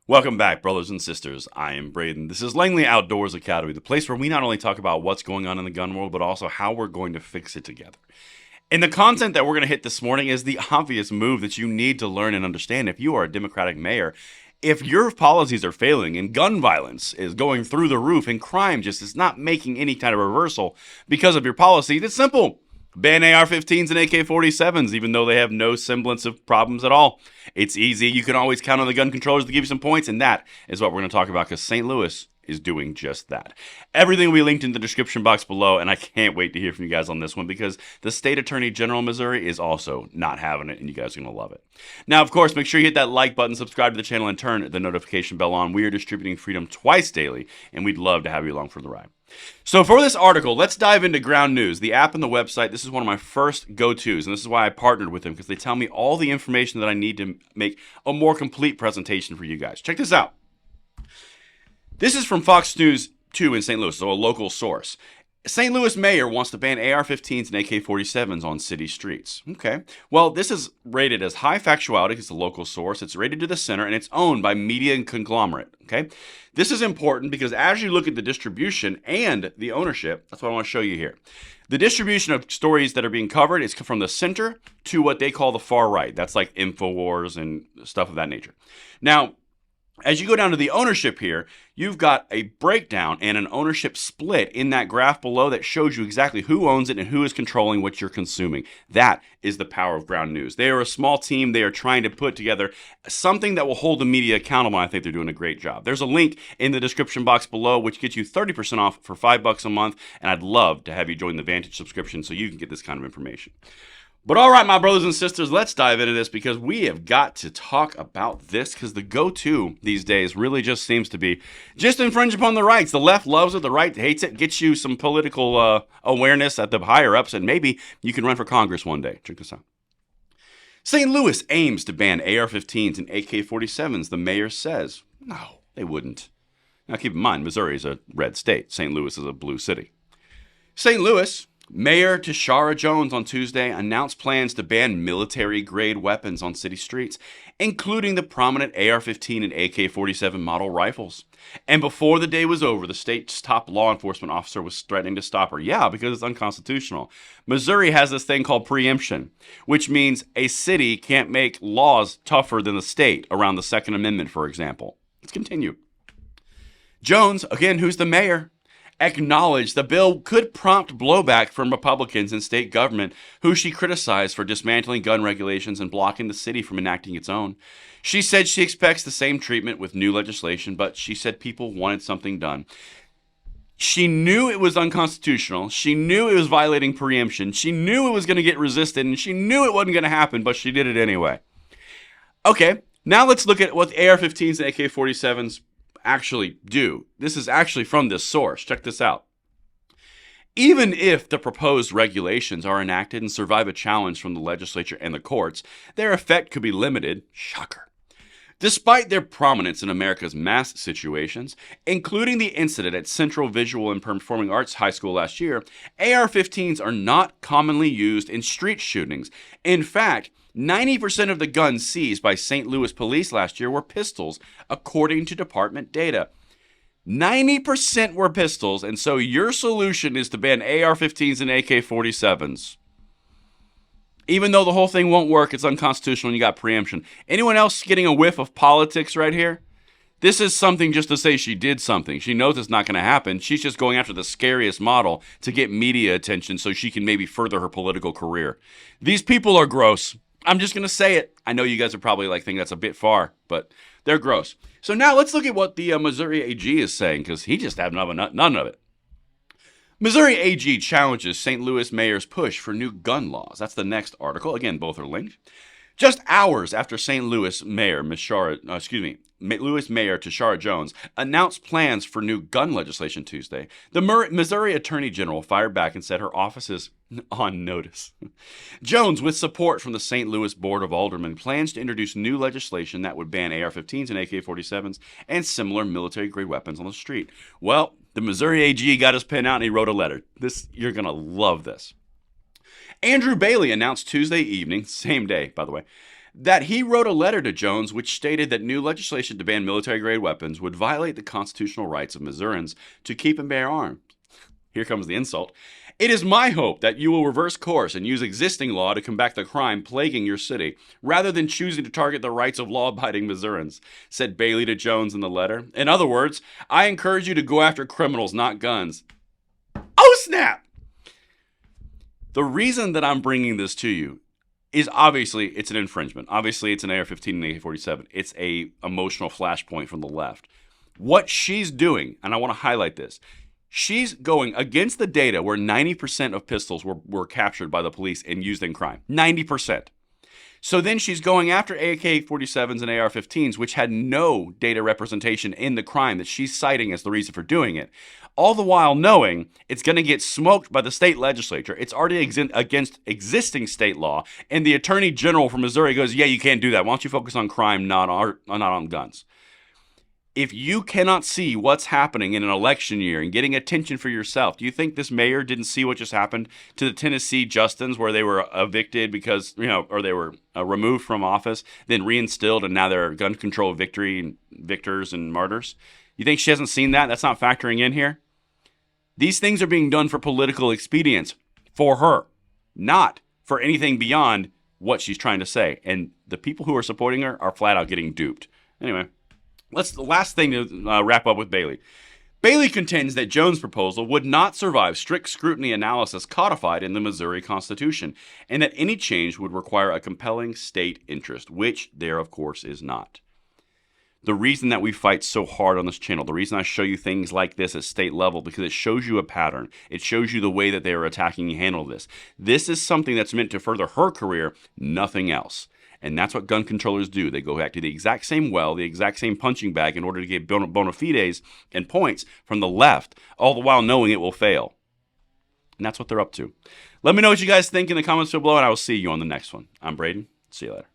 Welcome back, brothers and sisters. I am Braden. This is Langley Outdoors Academy, the place where we not only talk about what's going on in the gun world, but also how we're going to fix it together. And the content that we're going to hit this morning is the obvious move that you need to learn and understand if you are a Democratic mayor. If your policies are failing and gun violence is going through the roof and crime just is not making any kind of reversal because of your policies, it's simple. Ban AR-15s and AK-47s, even though they have no semblance of problems at all. It's easy. You can always count on the gun controllers to give you some points, and that is what we're going to talk about because St. Louis is doing just that. Everything will be linked in the description box below, and I can't wait to hear from you guys on this one because the State Attorney General of Missouri is also not having it, and you guys are going to love it. Now, of course, make sure you hit that like button, subscribe to the channel, and turn the notification bell on. We are distributing freedom twice daily, and we'd love to have you along for the ride. So for this article, let's dive into Ground News, the app and the website. This is one of my first go-tos, and this is why I partnered with them, because they tell me all the information that I need to make a more complete presentation for you guys. Check this out. This is from Fox News 2 in St. Louis, so a local source. St. Louis mayor wants to ban AR-15s and AK-47s on city streets. Okay. Well, this is rated as high factuality. It's a local source. It's rated to the center, and it's owned by media and conglomerate. Okay. This is important because as you look at the distribution and the ownership, that's what I want to show you here. The distribution of stories that are being covered is from the center to what they call the far right. That's like InfoWars and stuff of that nature. Now, as you go down to the ownership here, you've got a breakdown and an ownership split in that graph below that shows you exactly who owns it and who is controlling what you're consuming. That is the power of Ground News. They are a small team. They are trying to put together something that will hold the media accountable. I think they're doing a great job. There's a link in the description box below, which gets you 30% off for $5 a month. And I'd love to have you join the Vantage subscription so you can get this kind of information. But all right, my brothers and sisters, let's dive into this because we have got to talk about this because the go-to these days really just seems to be just infringe upon the rights. The left loves it, the right hates it, gets you some political awareness at the higher-ups, and maybe you can run for Congress one day. Check this out. St. Louis aims to ban AR-15s and AK-47s, the mayor says. No, they wouldn't. Now keep in mind, Missouri is a red state. St. Louis is a blue city. St. Louis Mayor Tashara Jones on Tuesday announced plans to ban military-grade weapons on city streets, including the prominent AR-15 and AK-47 model rifles. And before the day was over, the state's top law enforcement officer was threatening to stop her. Yeah, because it's unconstitutional. Missouri has this thing called preemption, which means a city can't make laws tougher than the state around the Second Amendment, for example. Let's continue. Jones, again, who's the mayor, acknowledged the bill could prompt blowback from Republicans in state government, who she criticized for dismantling gun regulations and blocking the city from enacting its own. She said she expects the same treatment with new legislation, but she said people wanted something done. She knew it was unconstitutional. She knew it was violating preemption. She knew it was going to get resisted, and she knew it wasn't going to happen, but she did it anyway. Okay, now let's look at what the AR-15s and AK-47s actually do. This is actually from this source. Check this out. Even if the proposed regulations are enacted and survive a challenge from the legislature and the courts, their effect could be limited. Shocker. Despite their prominence in America's mass situations, including the incident at Central Visual and Performing Arts High School last year, AR-15s are not commonly used in street shootings. In fact, 90% of the guns seized by St. Louis police last year were pistols, according to department data. 90% were pistols, and so your solution is to ban AR-15s and AK-47s. Even though the whole thing won't work, it's unconstitutional and you got preemption. Anyone else getting a whiff of politics right here? This is something just to say she did something. She knows it's not going to happen. She's just going after the scariest model to get media attention so she can maybe further her political career. These people are gross. I'm just going to say it. I know you guys are probably like thinking that's a bit far, but they're gross. So now let's look at what the Missouri AG is saying, because he just had none of it. Missouri AG challenges St. Louis mayor's push for new gun laws. That's the next article. Again, both are linked. Just hours after St. Louis Mayor Louis Mayor Tashara Jones announced plans for new gun legislation Tuesday, the Missouri Attorney General fired back and said her office is on notice. Jones, with support from the St. Louis Board of Aldermen, plans to introduce new legislation that would ban AR-15s and AK-47s and similar military-grade weapons on the street. Well, the Missouri AG got his pen out and he wrote a letter. You're going to love this. Andrew Bailey announced Tuesday evening, same day, by the way, that he wrote a letter to Jones which stated that new legislation to ban military-grade weapons would violate the constitutional rights of Missourians to keep and bear arms. Here comes the insult. It is my hope that you will reverse course and use existing law to combat the crime plaguing your city, rather than choosing to target the rights of law-abiding Missourians, said Bailey to Jones in the letter. In other words, I encourage you to go after criminals, not guns. Oh, snap! The reason that I'm bringing this to you is obviously it's an infringement. Obviously, it's an AR-15 and AK-47. It's a emotional flashpoint from the left. What she's doing, and I want to highlight this, she's going against the data where 90% of pistols were captured by the police and used in crime. 90%. So then she's going after AK-47s and AR-15s, which had no data representation in the crime that she's citing as the reason for doing it, all the while knowing it's going to get smoked by the state legislature. It's already against existing state law, and the Attorney General from Missouri goes, yeah, you can't do that. Why don't you focus on crime, not on guns? If you cannot see what's happening in an election year and getting attention for yourself, do you think this mayor didn't see what just happened to the Tennessee Justins, where they were evicted because, or they were removed from office, then reinstilled, and now they're gun control victors and martyrs? You think she hasn't seen that? That's not factoring in here? These things are being done for political expedience for her, not for anything beyond what she's trying to say. And the people who are supporting her are flat out getting duped. Anyway. The last thing to wrap up with Bailey. Bailey contends that Jones' proposal would not survive strict scrutiny analysis codified in the Missouri Constitution, and that any change would require a compelling state interest, which there, of course, is not. The reason that we fight so hard on this channel, the reason I show you things like this at state level, because it shows you a pattern. It shows you the way that they are attacking and handle this. This is something that's meant to further her career, nothing else. And that's what gun controllers do. They go back to the exact same well, the exact same punching bag in order to get bona fides and points from the left, all the while knowing it will fail. And that's what they're up to. Let me know what you guys think in the comments below, and I will see you on the next one. I'm Braden. See you later.